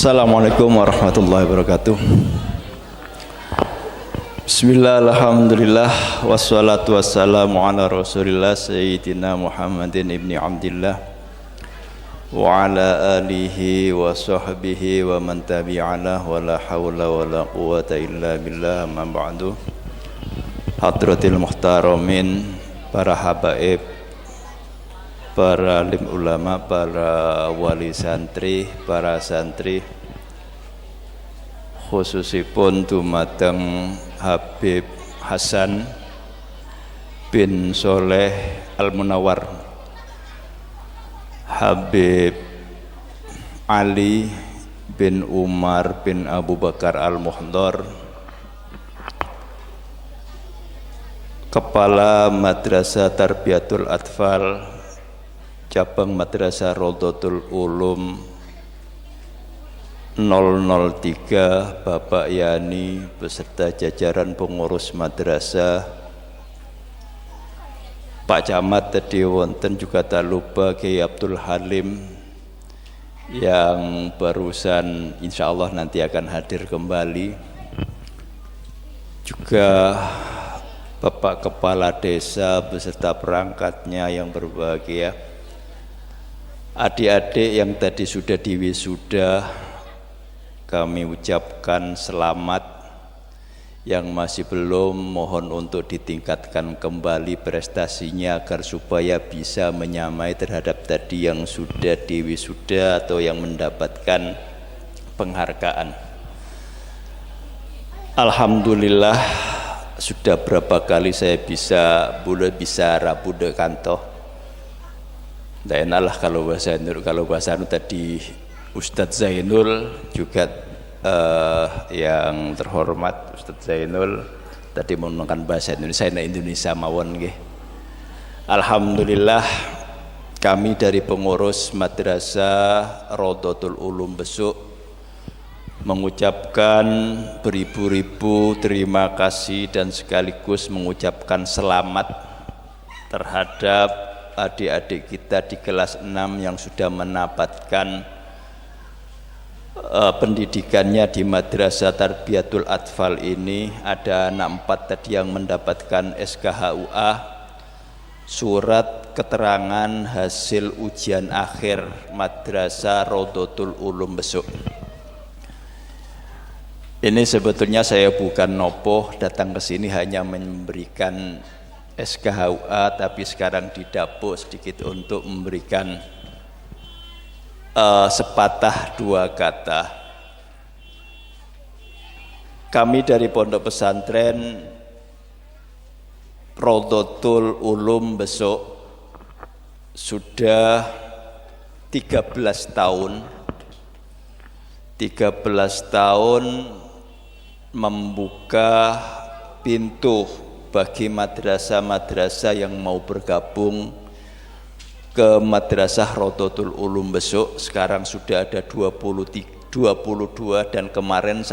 Assalamualaikum warahmatullahi wabarakatuh. Bismillah, alhamdulillah, wassalatu wassalamu ala rasulillah Sayyidina Muhammadin ibni Abdillah wa ala alihi wa sahbihi wa man tabi'alah wa la hawla wa la quwata illa billah, amma ba'du. Hadratil muhtaramin, para habaib, para alim ulama, para wali santri, para santri, khususipun dumateng Habib Hasan bin Soleh Al-Munawar, Habib Ali bin Umar bin Abu Bakar Al-Muhdar, Kepala Madrasah Tarbiyatul Atfal Cabang Madrasah Rodotul Ulum 003, Bapak Yani beserta jajaran pengurus madrasah, Pak Camat tadi wonten, juga tak lupa Kiai Abdul Halim yang barusan insya Allah nanti akan hadir kembali, juga Bapak Kepala Desa beserta perangkatnya yang berbahagia, adik-adik yang tadi sudah diwisuda, kami ucapkan selamat. Yang masih belum, mohon untuk ditingkatkan kembali prestasinya agar supaya bisa menyamai terhadap tadi yang sudah diwisuda atau yang mendapatkan penghargaan. Alhamdulillah, sudah berapa kali saya bisa Rabu de Kantoh. Tidak enak lah kalau bahasa Nur tadi Ustadz Zainul juga yang terhormat Ustadz Zainul tadi menggunakan bahasa Indonesia mawon nggih. Alhamdulillah, kami dari pengurus Madrasah Rodotul Ulum Besuk mengucapkan beribu-ribu terima kasih dan sekaligus mengucapkan selamat terhadap adik-adik kita di kelas 6 yang sudah mendapatkan pendidikannya di Madrasah Tarbiyatul Atfal ini. Ada anak 4 tadi yang mendapatkan SKHUA, surat keterangan hasil ujian akhir Madrasah Rodotul Ulum Besuk. Ini sebetulnya saya bukan nopo datang ke sini hanya memberikan SKHUA, tapi sekarang didapuk sedikit untuk memberikan sepatah dua kata. Kami dari Pondok Pesantren Rodotul Ulum Besuk sudah 13 tahun membuka pintu bagi madrasah-madrasah yang mau bergabung ke Madrasah Rodotul Ulum Besuk. Sekarang sudah ada 22 dan kemarin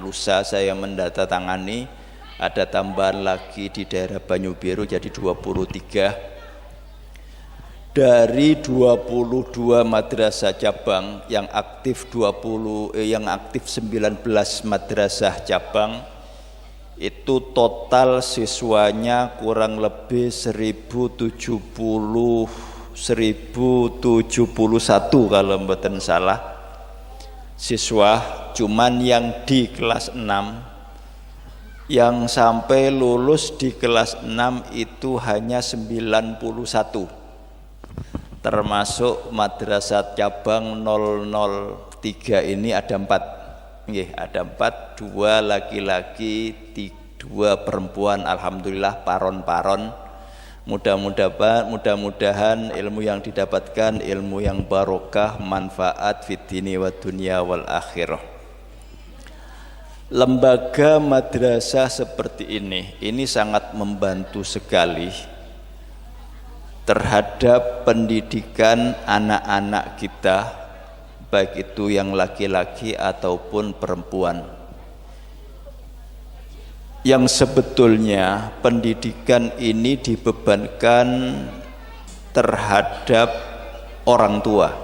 lusa saya mendatangani, ada tambahan lagi di daerah Banyu Biru jadi 23. Dari 22 madrasah cabang yang aktif 19 madrasah cabang, itu total siswanya kurang lebih 1071 kalau mboten salah siswa. Cuman yang di kelas 6 yang sampai lulus di kelas 6 itu hanya 91, termasuk madrasah cabang 003 ini ada 4. Ada 4, 2 laki-laki, 2 perempuan. Alhamdulillah, paron-paron. Mudah-mudahan ilmu yang didapatkan ilmu yang barokah, manfaat fid dini wa dunya wal akhirah. Lembaga madrasah seperti ini sangat membantu sekali terhadap pendidikan anak-anak kita, baik itu yang laki-laki ataupun perempuan, yang sebetulnya pendidikan ini dibebankan terhadap orang tua.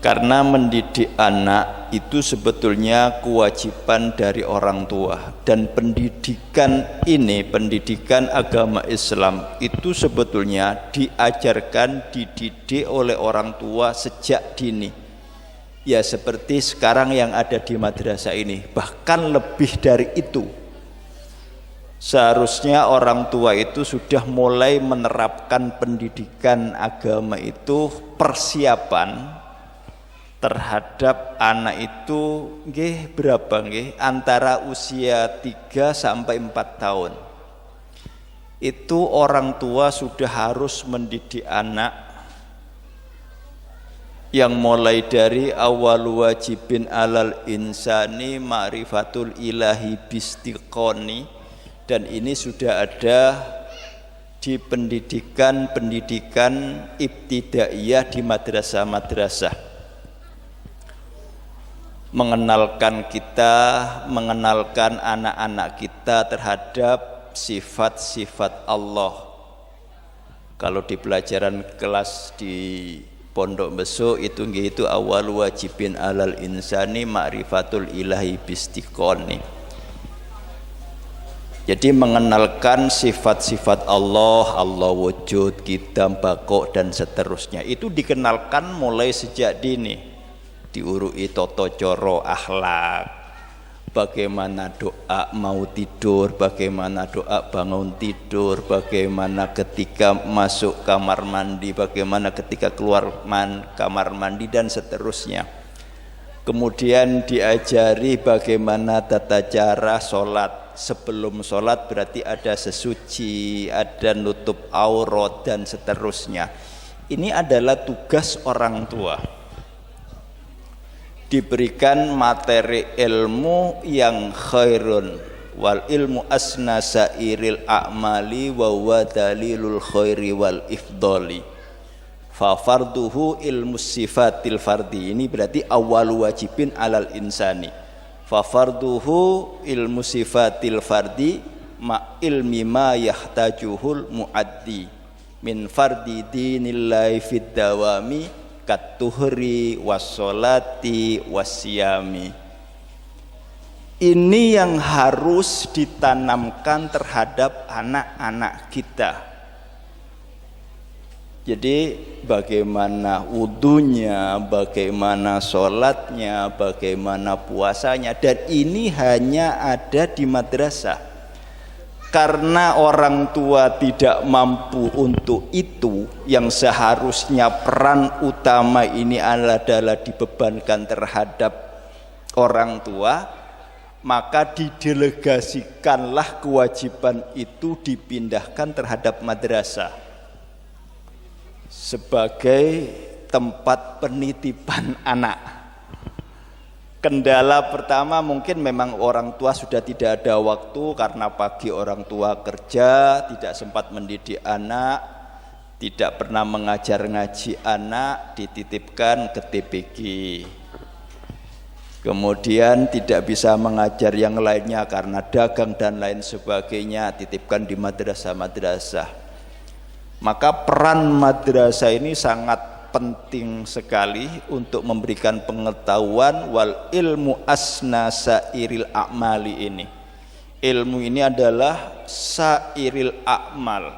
Karena mendidik anak itu sebetulnya kewajiban dari orang tua, dan pendidikan ini, pendidikan agama Islam itu sebetulnya diajarkan, dididik oleh orang tua sejak dini. Ya seperti sekarang yang ada di madrasah ini, bahkan lebih dari itu. Seharusnya orang tua itu sudah mulai menerapkan pendidikan agama itu, persiapan terhadap anak itu nggih berapa nggih, antara usia 3 sampai 4 tahun. Itu orang tua sudah harus mendidik anak yang mulai dari awal wajibin alal insani ma'rifatul ilahi bistiqoni, dan ini sudah ada di pendidikan ibtidaiyah di madrasah-madrasah. Mengenalkan anak-anak kita terhadap sifat-sifat Allah. Kalau di pelajaran kelas di pondok besok itu awal wajibin alal insani ma'rifatul ilahi bistiqoni. Jadi mengenalkan sifat-sifat Allah, Allah wujud, qidam, baqo dan seterusnya. Itu dikenalkan mulai sejak dini. Diurui toto coro akhlak, bagaimana doa mau tidur, bagaimana doa bangun tidur, bagaimana ketika masuk kamar mandi, bagaimana ketika keluar kamar mandi dan seterusnya. Kemudian diajari bagaimana tata cara sholat. Sebelum sholat berarti ada sesuci, ada nutup aurat dan seterusnya. Ini adalah tugas orang tua. Diberikan materi ilmu yang khairun, wal ilmu asna sairil a'mali wa huwa dalilul khairi wal ifdali. Fa farduhu ilmu sifatil fardi. Ini berarti awal wajibin alal insani. Fa farduhu ilmu sifatil fardi ma ilmi ma yahtajuhul muaddi min fardi dinillahi fid dawami katuhri wassolati wasyami. Ini yang harus ditanamkan terhadap anak-anak kita. Jadi bagaimana wudunya, bagaimana sholatnya, bagaimana puasanya, dan ini hanya ada di madrasah. Karena orang tua tidak mampu untuk itu, yang seharusnya peran utama ini adalah dibebankan terhadap orang tua, maka didelegasikanlah kewajiban itu dipindahkan terhadap madrasah sebagai tempat penitipan anak. Kendala pertama mungkin memang orang tua sudah tidak ada waktu karena pagi orang tua kerja, tidak sempat mendidik anak, tidak pernah mengajar ngaji anak, dititipkan ke TPG. Kemudian tidak bisa mengajar yang lainnya karena dagang dan lain sebagainya, titipkan di madrasah-madrasah. Maka peran madrasah ini sangat penting sekali untuk memberikan pengetahuan wal ilmu asna sairil a'mali ini. Ilmu ini adalah sairil a'mal,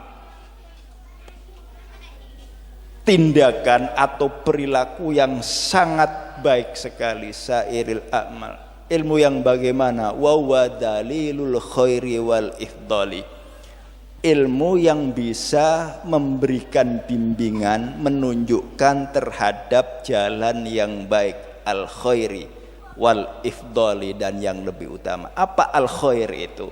tindakan atau perilaku yang sangat baik sekali, sairil a'mal. Ilmu yang bagaimana? Wa huwa dalilul khairi wal ifdali. Ilmu yang bisa memberikan bimbingan, menunjukkan terhadap jalan yang baik, al khairi wal ifdali, dan yang lebih utama. Apa al khair itu?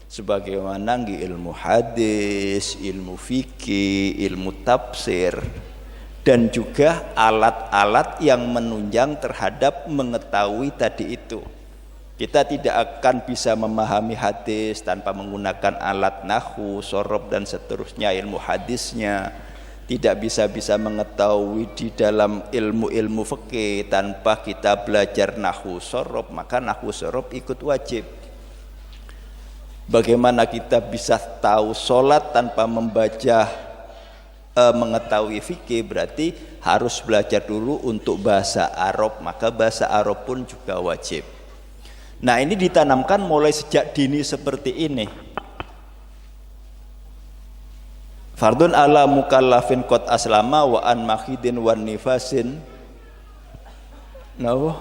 Sebagaimana ilmu hadis, ilmu fikih, ilmu tafsir, dan juga alat-alat yang menunjang terhadap mengetahui tadi itu. Kita tidak akan bisa memahami hadis tanpa menggunakan alat nahwu, sorob dan seterusnya, ilmu hadisnya. Tidak bisa mengetahui di dalam ilmu-ilmu fikih tanpa kita belajar nahwu sorob, maka nahwu sorob ikut wajib. Bagaimana kita bisa tahu sholat tanpa membaca mengetahui fikih berarti harus belajar dulu untuk bahasa Arab, maka bahasa Arab pun juga wajib. Nah, ini ditanamkan mulai sejak dini seperti ini. Fardun ala mukallafin qad aslama wa an makhidin wan nifasin. Nah,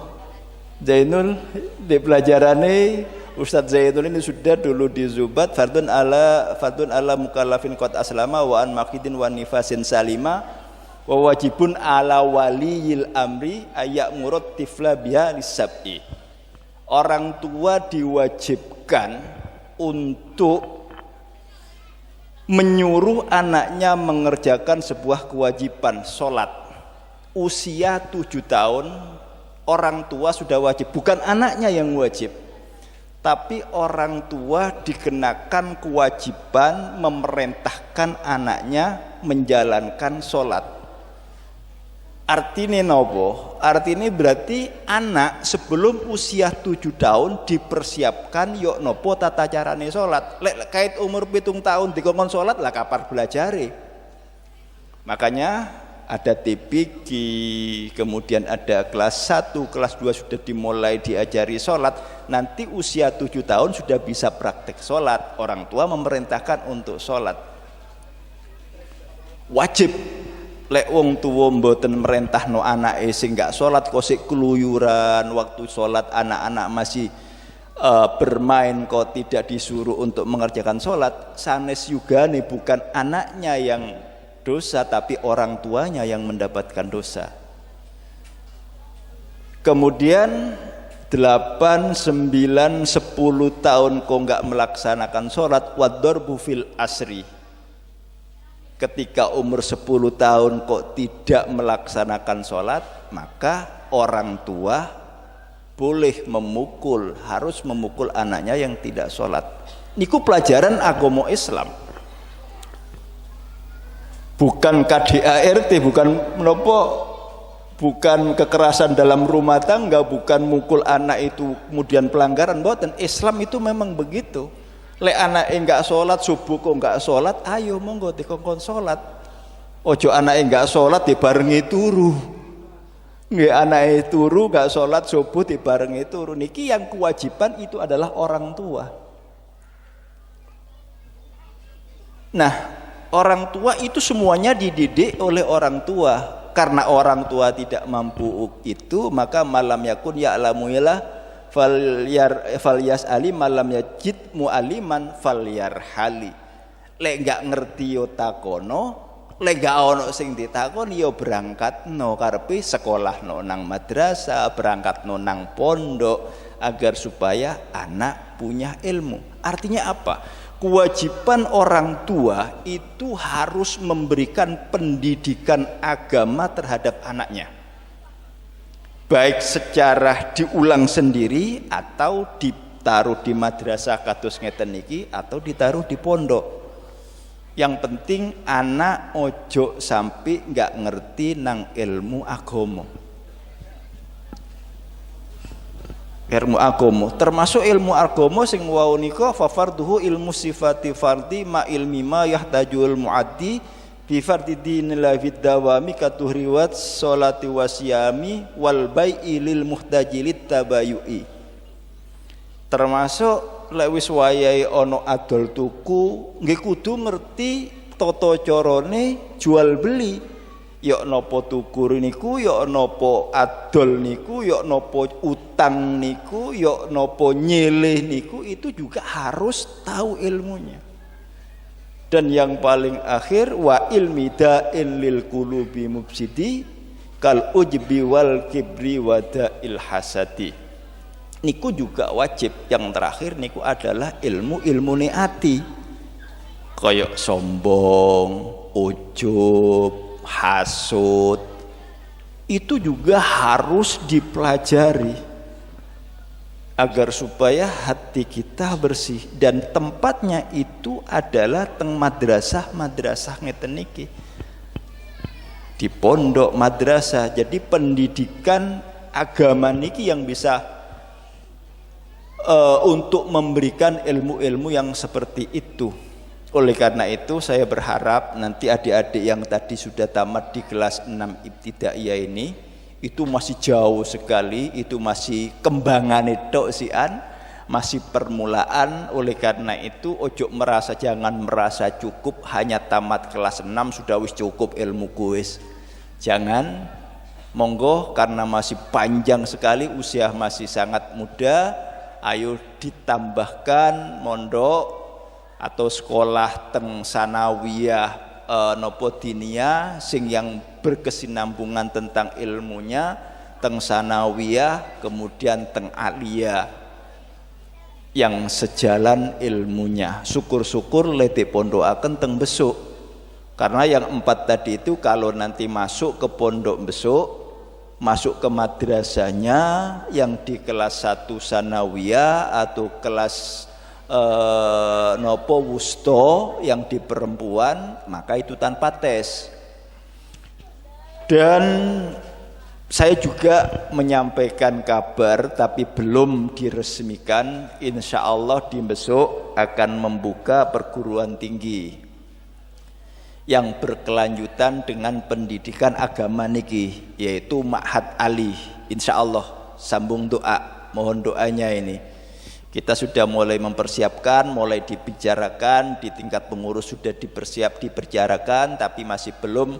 Zainul di pelajarannya Ustadz Zainul ini sudah dulu di Zubat. Fardun ala mukallafin qad aslama wa an makhidin wan nifasin salima wa wajibun ala waliyil amri ayyamurut tifla biha lisab'i. Orang tua diwajibkan untuk menyuruh anaknya mengerjakan sebuah kewajiban sholat. Usia 7 tahun orang tua sudah wajib, bukan anaknya yang wajib, tapi orang tua dikenakan kewajiban memerintahkan anaknya menjalankan sholat. Artinya nopo? Artinya berarti anak sebelum usia 7 tahun dipersiapkan yok nopo tata carane sholat. Lek kait umur 7 tahun dikongkon sholat lah kapar belajari. Makanya ada TPQ, kemudian ada kelas 1, kelas 2 sudah dimulai diajari sholat. Nanti usia 7 tahun sudah bisa praktek sholat. Orang tua memerintahkan untuk sholat. Wajib. Lek wong tuwa mboten merentahno anake sing gak salat kok sik keluyuran, waktu salat anak-anak masih bermain kok tidak disuruh untuk mengerjakan salat, sanes yugane bukan anaknya yang dosa tapi orang tuanya yang mendapatkan dosa. Kemudian 8, 9, 10 tahun kok enggak melaksanakan salat, waddarbu fil asri. Ketika umur 10 tahun kok tidak melaksanakan sholat, maka orang tua boleh memukul, harus memukul anaknya yang tidak sholat. Niku pelajaran agama Islam, bukan KDART, bukan menopo, bukan kekerasan dalam rumah tangga, bukan mukul anak itu kemudian pelanggaran. Mboten, Islam itu memang begitu. Lek anak enggak sholat subuh kok enggak sholat, ayo monggo dikongkon sholat. Ojo anak enggak sholat dibarengi turu. Nggih anake turu enggak sholat subuh dibarengi turu. Niki yang kewajiban itu adalah orang tua. Nah, orang tua itu semuanya dididik oleh orang tua. Karena orang tua tidak mampu itu, maka malam yakun ya'lamu ilah falyas ali malam yajid mu'aliman falyarhali. Lek gak ngerti yo takono, lek gak ono sing ditakoni yo berangkatno karepe sekolahno nang madrasah, berangkatno nang pondok agar supaya anak punya ilmu. Artinya apa? Kewajiban orang tua itu harus memberikan pendidikan agama terhadap anaknya. Baik secara diulang sendiri atau ditaruh di madrasah kados ngeten niki atau ditaruh di pondok. Yang penting anak ojo sampai nggak ngerti nang ilmu agama. Ilmu agama termasuk ilmu agama sing wau nika fa farduhu ilmu sifati fardi ma ilmi ma yahtajul muaddi bi fardi dinil fid dawami katuhriwat sholati wasyami wal bai'i lil muhtaji lit tabayui. Termasuk lek wis wayahe ana adol tuku nggih kudu ngerti tata carane jual beli. Yok napa tuku niku, yok napa adol niku, yok napa utang niku, yok napa nyilih niku, itu juga harus tahu ilmunya. Dan yang paling akhir wa ilmi da'il lil qulubi mufsidi kal ujbi wal kibri wa da'il hasadi. Niku juga wajib. Yang terakhir niku adalah ilmu ati. Kayak sombong, ujub, hasud, itu juga harus dipelajari agar supaya hati kita bersih. Dan tempatnya itu adalah teng madrasah ngeten niki, di pondok madrasah. Jadi pendidikan agama niki yang bisa untuk memberikan ilmu-ilmu yang seperti itu. Oleh karena itu saya berharap nanti adik-adik yang tadi sudah tamat di kelas 6 ibtidaiyah ini itu masih jauh sekali, itu masih kembangan itu sian, masih permulaan. Oleh karena itu jangan merasa cukup hanya tamat kelas 6 sudah wis cukup ilmu kuis. Jangan, monggo, karena masih panjang sekali, usia masih sangat muda, ayo ditambahkan mondok atau sekolah teng sanawiyah nopo diniyah sing yang berkesinambungan tentang ilmunya, teng sanawiyah kemudian teng aliyah yang sejalan ilmunya. Syukur-syukur lete pondokaken teng besuk, karena yang 4 tadi itu kalau nanti masuk ke pondok besuk, masuk ke madrasahnya yang di kelas 1 sanawiyah atau kelas nopo wusto yang di perempuan, maka itu tanpa tes. Dan saya juga menyampaikan kabar tapi belum diresmikan, insya Allah di besok akan membuka perguruan tinggi yang berkelanjutan dengan pendidikan agama niki, yaitu Ma'had Ali. Insya Allah sambung doa, mohon doanya ini. Kita sudah mulai mempersiapkan, mulai dibicarakan, di tingkat pengurus sudah dibicarakan, tapi masih belum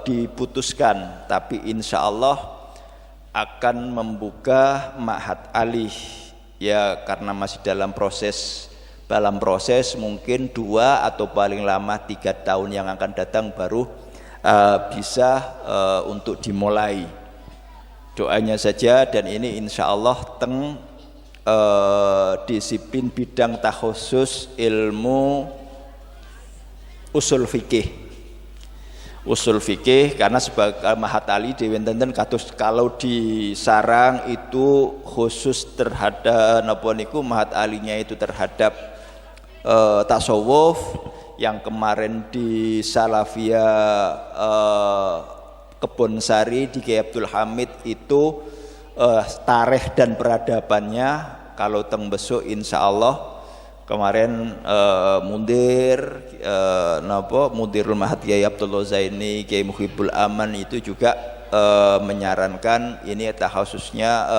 diputuskan. Tapi insya Allah akan membuka Ma'had Ali, ya, karena masih dalam proses mungkin 2 atau paling lama 3 tahun yang akan datang baru bisa untuk dimulai. Doanya saja, dan ini insya Allah disiplin bidang takhusus ilmu usul fikih, karena sebagai Ma'had Ali dewenten kados kalau di Sarang itu khusus terhadap napa niku Ma'had Alinya itu terhadap tasawuf, yang kemarin di Salafiyah Kebonsari di Kiai Abdul Hamid itu tarikh dan peradabannya. Kalau teng besok insya Allah kemarin Mudirul Ma'had Kiai Abdullah Zaini, Kiai Muhibul Aman itu juga menyarankan ini khususnya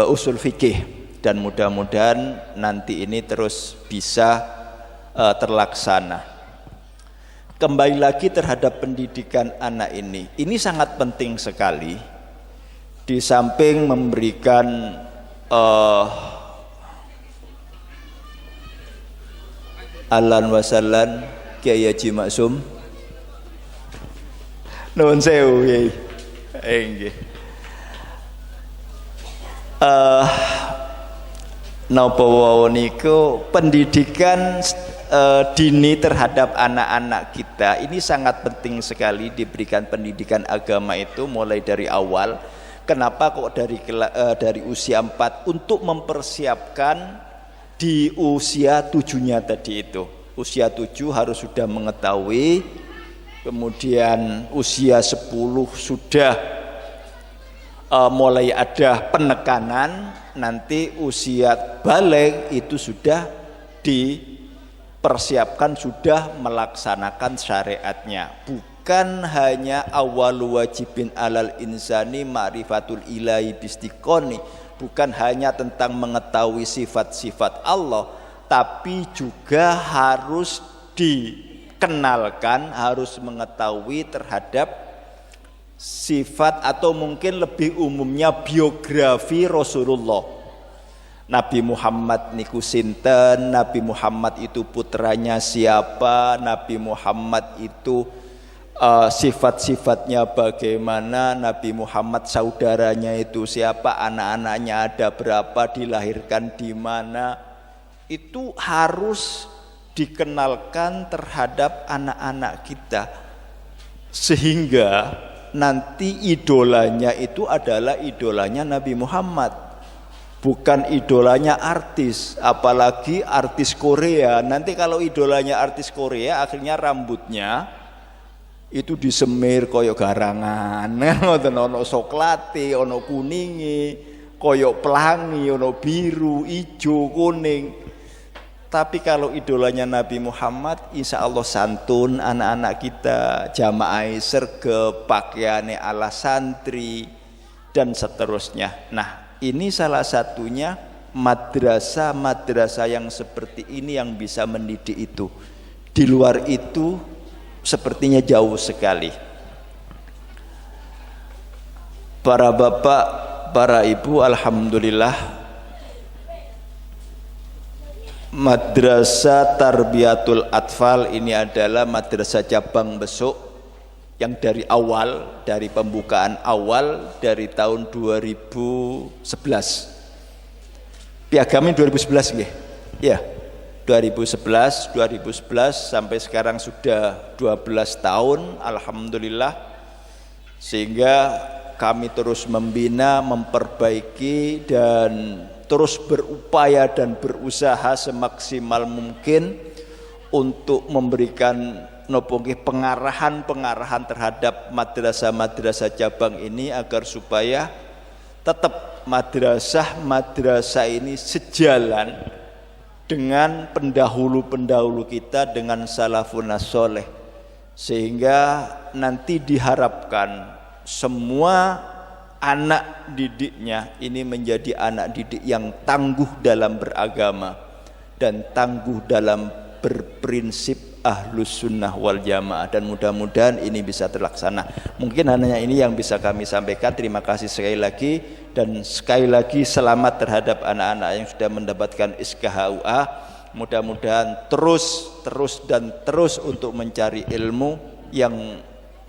usul fikih, dan mudah-mudahan nanti ini terus bisa terlaksana. Kembali lagi terhadap pendidikan anak ini sangat penting sekali. Di samping memberikan Ahlan wa sahlan Kiai Haji Maksum, nuwun sewu Kiai. Nggih. Napa wau niku pendidikan dini terhadap anak-anak kita ini sangat penting sekali diberikan pendidikan agama itu mulai dari awal. Kenapa kok dari usia 4 untuk mempersiapkan di usia 7-nya tadi itu. Usia 7 harus sudah mengetahui, kemudian usia 10 sudah mulai ada penekanan, nanti usia balik itu sudah dipersiapkan, sudah melaksanakan syariatnya. Bukan hanya awal wajibin alal insani ma'rifatul ilahi bistiqoni, bukan hanya tentang mengetahui sifat-sifat Allah, tapi juga harus dikenalkan, harus mengetahui terhadap sifat atau mungkin lebih umumnya biografi Rasulullah. Nabi Muhammad niku sinten, Nabi Muhammad itu putranya siapa, Nabi Muhammad itu sifat-sifatnya bagaimana, Nabi Muhammad saudaranya itu siapa, anak-anaknya ada berapa, dilahirkan di mana. Itu harus dikenalkan terhadap anak-anak kita, sehingga nanti idolanya itu adalah idolanya Nabi Muhammad, bukan idolanya artis, apalagi artis Korea. Nanti kalau idolanya artis Korea akhirnya rambutnya itu disemir koyo garangan, ngoten, ono soklate, ono kuningi, koyo pelangi, ono biru, ijo, kuning. Tapi kalau idolanya Nabi Muhammad, insya Allah santun anak-anak kita, jamaah sergap, pakaiannya ala santri, dan seterusnya. Nah, ini salah satunya madrasah yang seperti ini yang bisa mendidik itu. Di luar itu sepertinya jauh sekali. Para bapak, para ibu, alhamdulillah, Madrasah Tarbiyatul Atfal ini adalah madrasah cabang besok yang dari awal, dari pembukaan awal dari tahun 2011. Piagamnya 2011 nggih. Ya. 2011 sampai sekarang sudah 12 tahun, alhamdulillah. Sehingga kami terus membina, memperbaiki dan terus berupaya dan berusaha semaksimal mungkin untuk memberikan pengarahan terhadap madrasah cabang ini agar supaya tetap madrasah ini sejalan dengan pendahulu kita, dengan salafun soleh, sehingga nanti diharapkan semua anak didiknya ini menjadi anak didik yang tangguh dalam beragama dan tangguh dalam berprinsip ahlus sunnah wal jamaah, dan mudah-mudahan ini bisa terlaksana. Mungkin hanya ini yang bisa kami sampaikan. Terima kasih sekali lagi, dan sekali lagi selamat terhadap anak-anak yang sudah mendapatkan SKHUA. Mudah-mudahan terus untuk mencari ilmu yang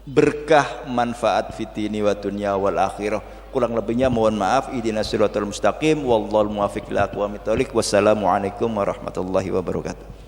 berkah, manfaat fitini wa dunya wal akhirah. Kurang lebihnya mohon maaf. Ihdinas siratal mustaqim, wallahul muwaffiq ila aqwamit thoriq. Wassalamualaikum warahmatullahi wabarakatuh.